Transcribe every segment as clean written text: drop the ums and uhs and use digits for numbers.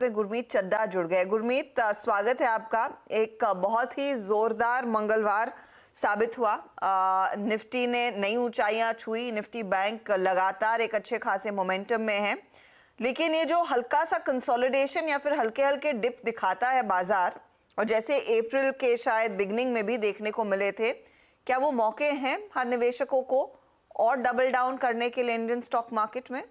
पे गुरमीत चड्ढा जुड़ गए। गुरमीत, स्वागत है आपका। एक बहुत ही जोरदार मंगलवार साबित हुआ। निफ्टी ने नई ऊंचाइयां छुई। निफ्टी बैंक लगातार एक अच्छे खासे मोमेंटम में है, लेकिन ये जो हल्का सा कंसोलिडेशन या फिर हल्के हल्के डिप दिखाता है बाजार, और जैसे अप्रैल के शायद बिगनिंग में भी देखने को मिले थे, क्या वो मौके हैं हर निवेशकों को और डबल डाउन करने के लिए इंडियन स्टॉक मार्केट में?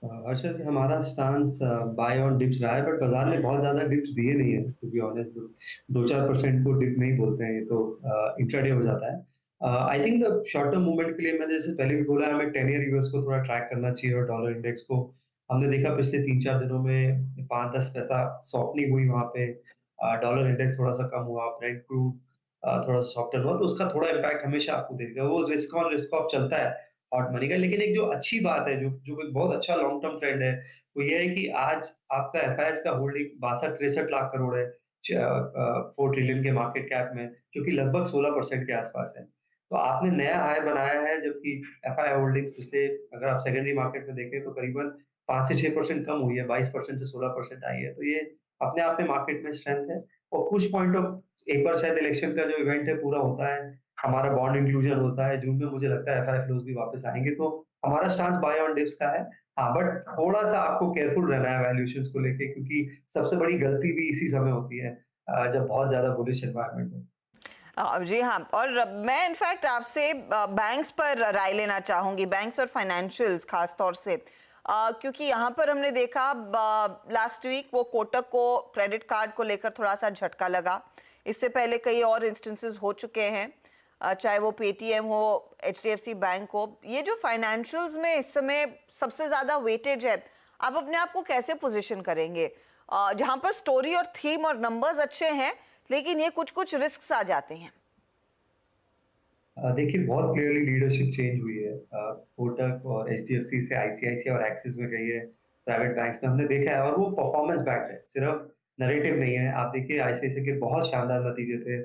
अर्षद, हमारा स्टांस बाय ऑन डिप्स रहा है, बट बाजार ने बहुत ज्यादा डिप्स दिए नहीं है। टू बी ऑनेस्ट, 2-4% को डिप नहीं बोलते हैं, ये तो इंट्राडे हो जाता है। I think the short term movement के लिए मैंने जैसे पहले भी बोला, हमें 10 ईयर यूएस को थोड़ा ट्रैक करना चाहिए और डॉलर इंडेक्स को। हमने देखा पिछले 3-4 दिनों में 5-10 पैसा सॉफ्टनिंग हुई वहां पे। डॉलर इंडेक्स थोड़ा सा कम हुआ, ब्रेंट क्रूड थोड़ा सा सॉफ्टर हुआ, तो उसका थोड़ा इम्पैक्ट हमेशा आपको देगा। वो रिस्क ऑन रिस्क ऑफ चलता है हॉट मनी का। लेकिन एक जो अच्छी बात है, जो जो एक बहुत अच्छा लॉन्ग टर्म ट्रेंड है, वो ये है कि आज आपका एफआईएस का होल्डिंग 62-63 लाख करोड़ है 4 ट्रिलियन के मार्केट कैप में, जो कि लगभग 16% के आसपास है। तो आपने नया हाई बनाया है, जबकि एफआई होल्डिंग्स पिछले, अगर आप सेकेंडरी मार्केट में देखें तो करीबन 5 से 6% कम हुई है, 22% से 16% आई है। तो ये अपने आप में मार्केट में स्ट्रेंथ है। और कुछ पॉइंट ऑफ, एक बार शायद इलेक्शन का जो इवेंट है पूरा होता है, हमारा बॉन्ड इंक्लूजन होता है जून में, मुझे लगता है एफआई फ्लोज भी वापस आएंगे, तो हमारा स्टांस बाय ऑन डिप्स का है। हाँ, बट थोड़ा सा आपको केयरफुल रहना है वैल्यूएशंस को लेके, क्योंकि सबसे बड़ी गलती भी इसी समय होती है जब बहुत ज्यादा बुलिश एनवायरनमेंट हो। जी हाँ, और मैं इनफैक्ट आपसे बैंक्स पर राय लेना चाहूंगी, बैंक्स और फाइनेंशियल्स खास तौर से, क्योंकि यहाँ पर हमने देखा लास्ट वीक वो कोटक को क्रेडिट कार्ड को लेकर थोड़ा सा झटका लगा। इससे पहले कई और इंस्टेंसेस हो चुके हैं, चाहे वो पेटीएम हो, एचडीएफसी बैंक हो। ये जो फाइनेंशियल्स में इस समय सबसे ज़्यादा वेटेज है, आप अपने आप को कैसे पोजीशन करेंगे जहाँ पर स्टोरी और थीम और नंबर्स अच्छे हैं, लेकिन ये कुछ कुछ रिस्क आ जाते हैं? देखिए, बहुत क्लियरली लीडरशिप चेंज हुई है। कोटक और एचडीएफसी से आईसीआईसीआई और एक्सिस में गई है, प्राइवेट बैंक्स में हमने देखा है, और वो परफॉर्मेंस बैक्ड है, सिर्फ नैरेटिव नहीं है। आप देखिए, आईसीआईसीआई के बहुत शानदार नतीजे थे।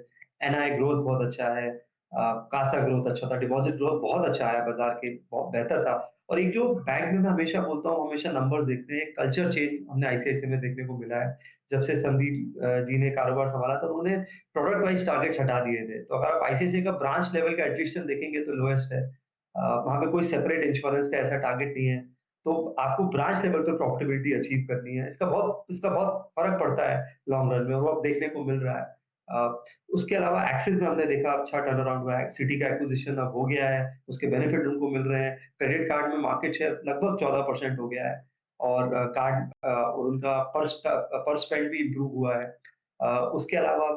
एनआई ग्रोथ बहुत अच्छा है, कासा ग्रोथ अच्छा था, डिपॉजिट ग्रोथ बहुत अच्छा है, बाजार के बहुत बेहतर था। और एक जो बैंक में मैं हमेशा बोलता हूँ, हमेशा नंबर्स देखते हैं, कल्चर चेंज हमने आईसीआईसीआई में देखने को मिला है। जब से संदीप जी ने कारोबार संभाला, तो उन्होंने प्रोडक्ट वाइज टारगेट्स हटा दिए थे। तो अगर आप आईसीआईसीआई का ब्रांच लेवल का एट्रिशन देखेंगे तो लोएस्ट है। वहाँ पे कोई सेपरेट इंश्योरेंस का ऐसा टारगेट नहीं है। तो आपको ब्रांच लेवल पे प्रॉफिटेबिलिटी अचीव करनी है। इसका बहुत फर्क पड़ता है लॉन्ग रन में, और वो अब देखने को मिल रहा है। उसके अलावा एक्सिस में हमने देखा अच्छा टर्न अराउंड हुआ है, सिटी का एक्विजिशन अब हो गया है, उसके बेनिफिट उनको मिल रहे हैं। क्रेडिट कार्ड में मार्केट शेयर लगभग 14% हो गया है, और और उनका पर स्पेंड भी इम्प्रूव हुआ है। उसके अलावा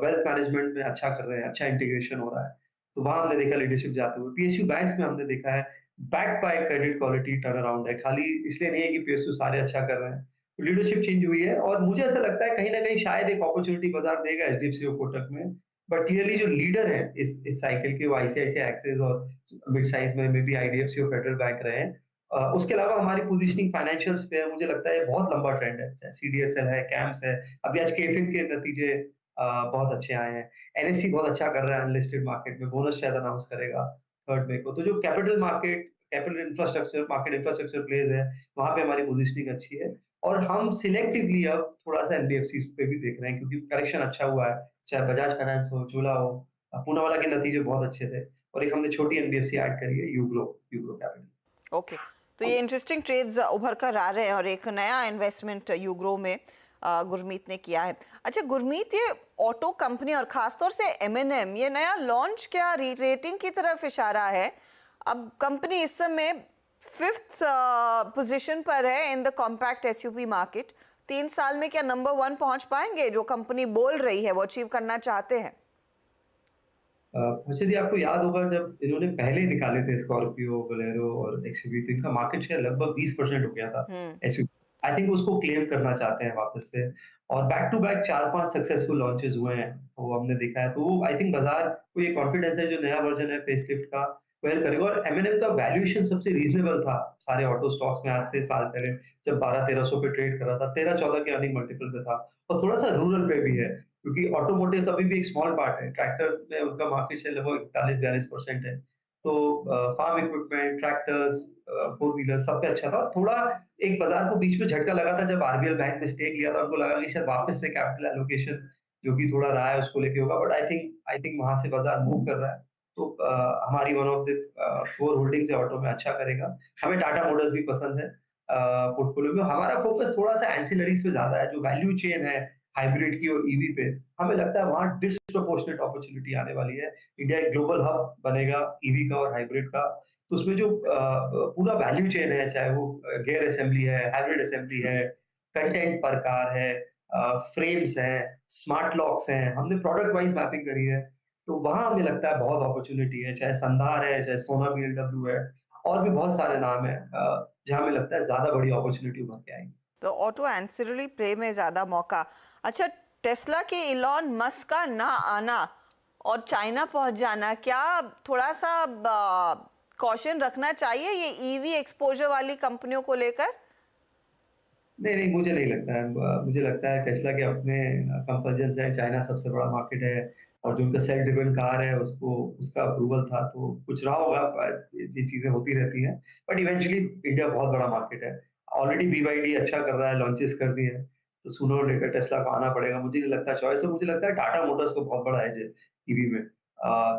वेल्थ मैनेजमेंट में अच्छा कर रहे हैं, अच्छा इंटीग्रेशन हो रहा है। तो वहाँ हमने देखा लीडरशिप जाते हुए। पीएसयू बैंक्स में हमने देखा है backed by credit quality turn around है, खाली इसलिए नहीं है कि पीएसयू सारे अच्छा कर रहे हैं। लीडरशिप चेंज हुई है, और मुझे ऐसा लगता है कहीं न कहीं शायद एक अपॉर्च्युनिटी बाजार देगा एचडीएफसी और कोटक में। बट क्लियरली जो लीडर है इस साइकिल के, वो आईसीआईसीआई, एक्सिस और मिड साइज में मे बी आईडीएफसी और फेडरल बैंक रहे हैं। उसके अलावा हमारी पोजीशनिंग फाइनेंशियल्स पे है, मुझे लगता है बहुत लंबा ट्रेंड है, चाहे सीडीएसएल है, कैम्स है। अभी आज केफिन के नतीजे बहुत अच्छे आए हैं। एनएससी बहुत अच्छा कर रहा है अनलिस्टेड मार्केट में, बोनस शायद अनाउंस करेगा 3 मई को। तो जो कैपिटल इंफ्रास्ट्रक्चर प्लेस है, वहाँ पे हमारी पोजीशनिंग अच्छी है। और हम सिलेक्टिवली अब थोड़ा-सा एनबीएफसीज़ पे भी देख रहे हैं, क्योंकि करेक्शन अच्छा हुआ है, चाहे बजाज फाइनेंस हो, चोला हो। पूनावाला के नतीजे बहुत अच्छे थे। और एक हमने छोटी एनबीएफसी ऐड करी है, यूग्रो यूग्रो कैपिटल। ओके, तो ये इंटरेस्टिंग ट्रेड्स उभर कर आ रहे हैं, और एक नया इन्वेस्टमेंट यूग्रो में गुरमीत ने किया है। अच्छा गुरमीत, ये ऑटो कंपनी और खासतौर से एमएनएम, ये नया लॉन्च क्या रेटिंग की तरफ इशारा है? अब कंपनी इस समय 5th पोजीशन पर है in the compact SUV market. 3 साल में क्या नंबर 1 पहुंच पाएंगे? जो कंपनी बोल रही है वो अचीव करना चाहते हैं। मुझे, यदि आपको याद होगा, जब इन्होंने पहले निकाले थे स्कॉर्पियो, बोलेरो और एक्सयूवी, तो इनका मार्केट शेयर लगभग 20% हो गया था हम्म। एसयूवी। आई थिंक उसको क्लेम करना चाहते हैं वापस से। और back to back 4-5 successful launches हुए हैं, वो हमने देखा है। तो वो आई थिंक बाजार को ये कॉन्फिडेंस है, जो नया वर्जन है फेसलिफ्ट का, वो हेल्प करेगा। और एमएनएम का वैल्यूएशन सबसे रीजनेबल था सारे ऑटो स्टॉक्स में, आज से साल पहले जब 1200-1300 पे ट्रेड कर रहा था, 13-14 के अर्निंग मल्टीपल पे था। और थोड़ा सा रूरल पे भी है, क्योंकि ऑटोमोटिव्स अभी भी एक स्मॉल पार्ट है। ट्रैक्टर में उनका मार्केट शेयर लगभग 41-42% है। तो farm equipment, tractors, four wheeler सब पे अच्छा था। और थोड़ा एक बाजार को बीच में झटका लगा था जब आरबीएल बैंक ने स्टेक लिया था, उनको लगा कि शायद वापस से कैपिटल एलोकेशन जो कि थोड़ा रहा है उसको लेके होगा, बट आई थिंक वहां से बाजार मूव कर रहा है। तो हमारी one of the core holdings है ऑटो में, अच्छा करेगा। हमें टाटा मोटर्स भी पसंद है पोर्टफोलियो में। हमारा फोकस थोड़ा सा एंसिलरीज पे ज्यादा है, जो वैल्यू चेन है हाइब्रिड की और ईवी पे। हमें लगता है वहां डिस्प्रोपोर्शनेट अपॉर्चुनिटी आने वाली है। इंडिया एक ग्लोबल हब बनेगा ईवी का और हाइब्रिड का। तो उसमें जो पूरा वैल्यू चेन है, चाहे वो गियर असेंबली है, हाइब्रिड असेंबली है, कंटेंट पर कार है, फ्रेम्स हैं, स्मार्ट लॉक्स हैं, हमने प्रोडक्ट वाइज मैपिंग करी है। तो वहां हमें लगता है बहुत अपॉर्चुनिटी है, चाहे संधार है, चाहे सोना बीएलडब्ल्यू है, और भी बहुत सारे नाम है जहां हमें लगता है ज्यादा बड़ी अपॉर्चुनिटी उभर के आएंगी। तो ऑटो एंसिलरी प्ले में ज्यादा मौका। अच्छा, टेस्ला के इलॉन मस्क का ना आना और चाइना पहुंच जाना, क्या थोड़ा सा कॉशन रखना चाहिए ये ईवी एक्सपोजर वाली कंपनियों को लेकर? नहीं, नहीं, मुझे नहीं लगता है। मुझे लगता है टेस्ला के अपने कंपल्जन्स हैं, चाइना सबसे बड़ा मार्केट है, और जो उनका सेल्फ ड्रिवन कार है उसको उसका अप्रूवल था, तो कुछ रहा होगा। ये चीज़ें होती रहती हैं, बट इवेंचुअली इंडिया बहुत बड़ा मार्केट है। ऑलरेडी बीवाईडी अच्छा कर रहा है, लॉन्चेस कर दिए हैं, तो सूनर और लेटर टेस्ला को आना पड़ेगा। मुझे नहीं लगता चॉइस, और मुझे लगता है टाटा मोटर्स को बहुत बड़ा एज है ईवी में।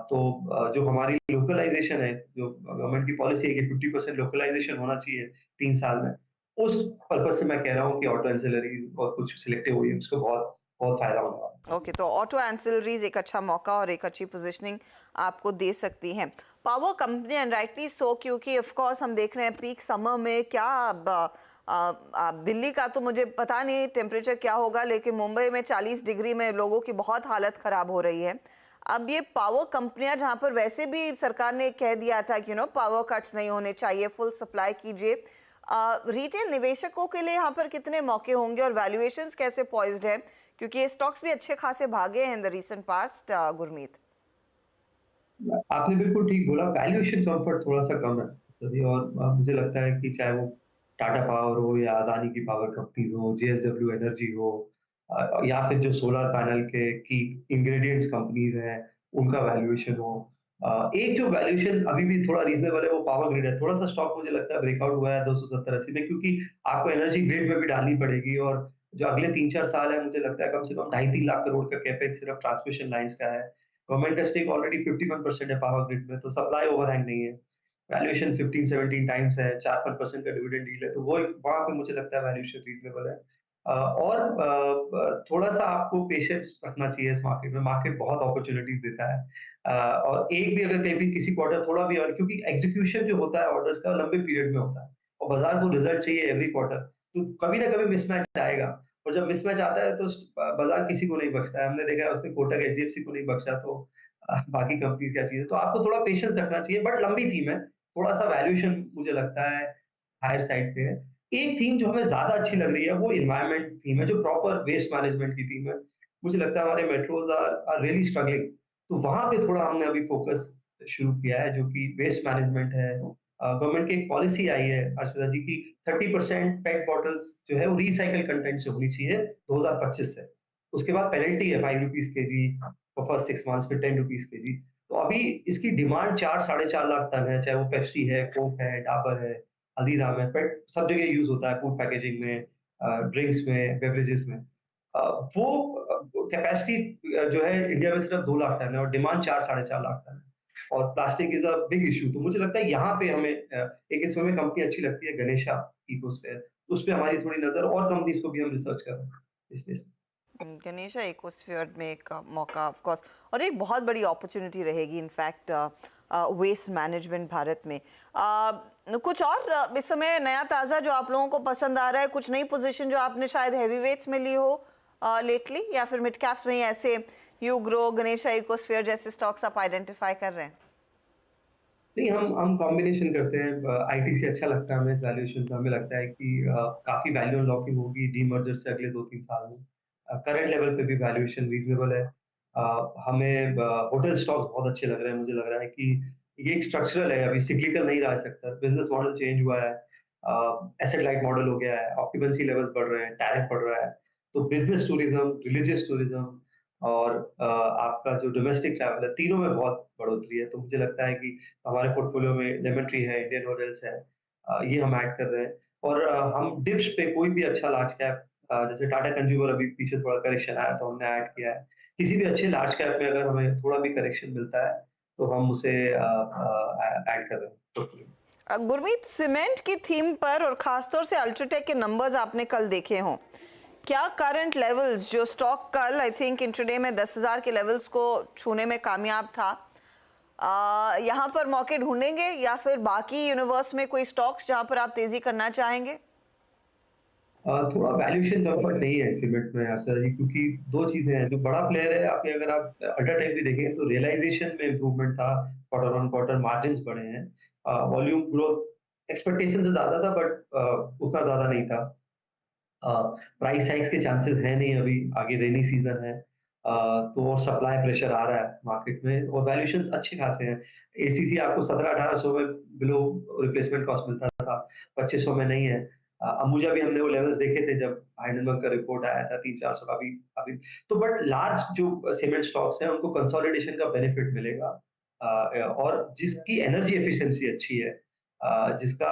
तो जो हमारी लोकलाइजेशन है, जो गवर्नमेंट की पॉलिसी है कि 50% लोकलाइजेशन होना चाहिए 3 साल में, उस पर्पज से मैं कह रहा हूँ कि ऑटो एंसिलरीज और कुछ सिलेक्टिव ओईएम्स को बहुत बहुत फायदा होने वाला है। ओके, तो ऑटो एंसिलरीज एक अच्छा मौका और एक अच्छी पोजीशनिंग आपको दे सकती हैं। Power company and rightly so, क्योंकि ऑफ कोर्स हम देख रहे हैं पीक समर में क्या दिल्ली का तो मुझे पता नहीं टेम्परेचर क्या होगा, लेकिन मुंबई में 40 डिग्री में लोगों की बहुत हालत खराब हो रही है। अब ये पावर कंपनियां, जहां पर वैसे भी सरकार ने कह दिया था कि पावर कट्स नहीं होने चाहिए, फुल सप्लाई कीजिए, रिटेल निवेशकों के लिए यहाँ पर कितने मौके होंगे और वैल्यूएशंस कैसे पॉइज्ड है, क्योंकि ये स्टॉक्स भी अच्छे खासे भागे हैं in the recent past, Gurmeet? आपने बिल्कुल ठीक बोला, वैल्यूएशन कंफर्ट थोड़ा-सा कम है सभी। और मुझे लगता है कि चाहे वो टाटा पावर हो या अदानी की पावर कंपनीज़ हो, जेएसडब्ल्यू एनर्जी हो, या फिर जो सोलर पैनल के की इंग्रीडिएंट्स कंपनीज़ हैं, उनका वैल्यूएशन हो। एक जो वैल्यूएशन अभी भी थोड़ा रीज़नेबल है वो पावर ग्रिड है। थोड़ा-सा स्टॉक मुझे लगता है ब्रेकआउट हुआ है 270-80 में, क्योंकि आपको एनर्जी ग्रिड में भी डालनी पड़ेगी, और जो अगले 3-4 साल है मुझे लगता है कम से कम ढाई 3 लाख करोड़ का कैपेक्स सिर्फ ट्रांसमिशन लाइन्स का है। गवर्नमेंट का स्टेक ऑलरेडी 51% है पावर ग्रिड में, तो सप्लाई ओवरहैंग नहीं है। वैल्यूएशन 15-17 टाइम्स है, 4-5% का डिविडेंड यील्ड है, तो वो वहाँ पे मुझे लगता है वैल्यूएशन रीज़नेबल है। और थोड़ा-सा आपको पेशेंस रखना चाहिए इस मार्केट में, मार्केट बहुत अपॉर्च्युनिटीज़ देता है। और एक भी अगर कहीं भी किसी क्वार्टर थोड़ा भी, और क्योंकि एग्ज़ीक्यूशन जो होता है ऑर्डर्स का लंबे पीरियड में होता है, और बाज़ार को रिज़ल्ट चाहिए एवरी क्वार्टर, तो कभी ना कभी मिसमैच आएगा। और जब मिसमैच आता है तो बाज़ार किसी को नहीं बख्शता है। हमने देखा है, उसने कोटक एचडीएफसी को नहीं बख्शा, तो बाकी कंपनीज़ क्या चीज़ है। तो आपको थोड़ा पेशेंस रखना चाहिए, बट लंबी थीम है। थोड़ा-सा वैल्यूएशन मुझे लगता है हायर साइड पे है। एक थीम जो हमें ज़्यादा अच्छी लग रही है वो एनवायरनमेंट थीम है, जो प्रॉपर वेस्ट मैनेजमेंट की थीम है। मुझे लगता है हमारे metros are are really struggling, तो वहाँ पे थोड़ा हमने अभी फ़ोकस शुरू किया है, जो कि वेस्ट मैनेजमेंट है। गवर्नमेंट की एक पॉलिसी आई है हर्षदा जी की, 30% पेट बॉटल्स जो है वो रीसाइकिल कंटेंट से होनी चाहिए 2025 से। उसके बाद पेनल्टी है ₹5 केजी फॉर फर्स्ट 6 मंथ्स, फिर ₹10 केजी। तो अभी इसकी डिमांड 4 साढ़े 4 लाख टन है, चाहे वो पेप्सी है, कोक है, डाबर है, हल्दीराम है, पेट सब जगह यूज़ होता है, फूड पैकेजिंग में, ड्रिंक्स में, बेवरेजेस में। वो कैपेसिटी जो है इंडिया में सिर्फ 2 लाख टन है, और डिमांड 4 साढ़े 4 लाख टन है। और plastic is a big issue, तो मुझे लगता है यहाँ पे हमें एक इस समय कंपनी अच्छी लगती है गणेशा इकोस्फेयर, तो उसपे हमारी थोड़ी नज़र, और कंपनीज़ को भी हम रिसर्च कर रहे हैं इस स्पेस में। गणेशा इकोस्फीयर में एक मौका ऑफ कोर्स, और एक बहुत बड़ी अपॉर्चुनिटी रहेगी इनफैक्ट वेस्ट मैनेजमेंट भारत में। कुछ और इस समय नया ताज़ा जो आप लोगों को पसंद आ रहा है, कुछ नई पोजीशन जो आपने शायद हैवी वेट्स में ली हो लेटली, या फिर मिड कैप्स में ही ऐसे यू ग्रो, गणेशा इकोस्फीयर जैसे स्टॉक्स आप आइडेंटिफाई कर रहे हैं? नहीं, हम कॉम्बिनेशन करते हैं। आईटीसी अच्छा लगता है हमें इस वैल्यूएशन पे। हमें लगता है कि काफ़ी वैल्यू अनलॉकिंग होगी डीमर्जर से अगले 2-3 साल में। करंट लेवल पे भी वैल्यूएशन रीज़नेबल है। हमें होटल स्टॉक्स बहुत अच्छे लग रहे हैं। मुझे लग रहा है कि ये एक स्ट्रक्चरल है, अभी सिक्लिकल नहीं रहा है सेक्टर। बिज़नेस मॉडल चेंज हुआ है। एसेट लाइट मॉडल हो गया है, ऑक्यूपेंसी लेवल्स बढ़ रहे हैं, टैरिफ बढ़ रहा है। तो बिज़नेस टूरिज़्म, रिलिजियस टूरिज़्म, और आपका जो डोमेस्टिक ट्रैवल है, तीनों में बहुत बढ़ोतरी है। तो मुझे लगता है कि हमारे पोर्टफोलियो में लेमन ट्री है, इंडियन हॉटेल्स है, ये हम ऐड कर रहे हैं और हम डिप्स पे कोई भी अच्छा लार्ज कैप जैसे टाटा कंज्यूमर अभी पीछे थोड़ा करेक्शन आया तो हमने ऐड किया है। किसी भी अच्छे लार्ज कैप में अगर हमें थोड़ा भी करेक्शन मिलता है, तो हम उसे ऐड कर रहे हैं पोर्टफोलियो में। गुरमीत, सीमेंट की थीम पर और खासतौर से अल्ट्राटेक के नंबर्स आपने कल देखे हों, क्या करंट लेवल्स जो स्टॉक कल आई थिंक इंट्राडे में 10,000 के लेवल्स को छूने में कामयाब था, यहाँ पर मौके ढूंढेंगे या फिर बाकी यूनिवर्स में कोई स्टॉक्स जहां पर आप तेजी करना चाहेंगे? थोड़ा वैल्यूएशन कंफर्ट नहीं है सीमेंट में अफसर जी, क्योंकि 2 चीज़ें हैं, जो बड़ा प्लेयर है आपके अगर आप अल्ट्राटेक भी देखें तो रियलाइजेशन में इम्प्रूवमेंट था, क्वार्टर ऑन क्वार्टर मार्जिन्स बढ़े हैं। वॉल्यूम ग्रोथ एक्सपेक्टेशन से ज़्यादा था बट उतना ज़्यादा नहीं था। अ, प्राइस हाइक्स के चांसेस हैं नहीं अभी, आगे रेनी सीज़न है। तो और सप्लाई प्रेशर आ रहा है मार्केट में और वैल्यूएशंस अच्छे खासे हैं। एसीसी आपको 1700-1800 में बिलो रिप्लेसमेंट कॉस्ट मिलता था, 2500 में नहीं है। अंबुजा भी हमने वो लेवल्स देखे थे जब हाइडेलबर्ग का रिपोर्ट आया था 300-400 का भी अभी। तो बट लार्ज जो सीमेंट स्टॉक्स हैं उनको कंसोलिडेशन का बेनिफिट मिलेगा और जिसकी एनर्जी एफिशिएंसी अच्छी है, जिसका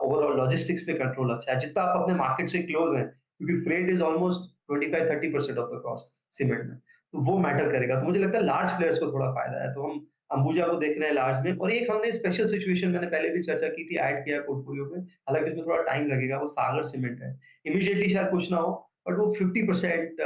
ओवरऑल लॉजिस्टिक्स पे कंट्रोल अच्छा है, जितना आप अपने मार्केट से क्लोज हैं, क्योंकि freight is almost 25-30% of the cost cement में, तो वो मैटर करेगा। तो मुझे लगता है लार्ज प्लेयर्स को थोड़ा फायदा है, तो हम अंबुजा को देख रहे हैं लार्ज में। और एक हमने स्पेशल सिचुएशन मैंने पहले भी चर्चा की थी, ऐड किया है पोर्टफोलियो में, हालांकि उसमें थोड़ा टाइम लगेगा, वो सागर सीमेंट है। इमीडिएटली शायद कुछ ना हो, बट वो 50%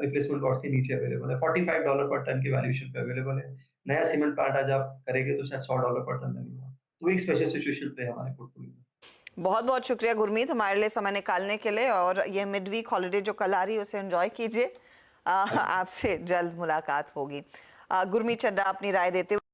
रिप्लेसमेंट कॉस्ट के नीचे अवेलेबल है, $45 पर टन के वैल्यूएशन पे अवेलेबल है। नया सीमेंट प्लांट आज आप करेंगे तो शायद $100 पर टन लगेगा। तो एक स्पेशल सिचुएशन पे है हमारे पोर्टफोलियो में। बहुत बहुत शुक्रिया गुरमीत हमारे लिए समय निकालने के लिए, और ये मिड वीक हॉलीडे जो कल आ रही है उसे एंजॉय कीजिए। आपसे जल्द मुलाकात होगी। गुरमीत चड्ढा अपनी राय देते हुए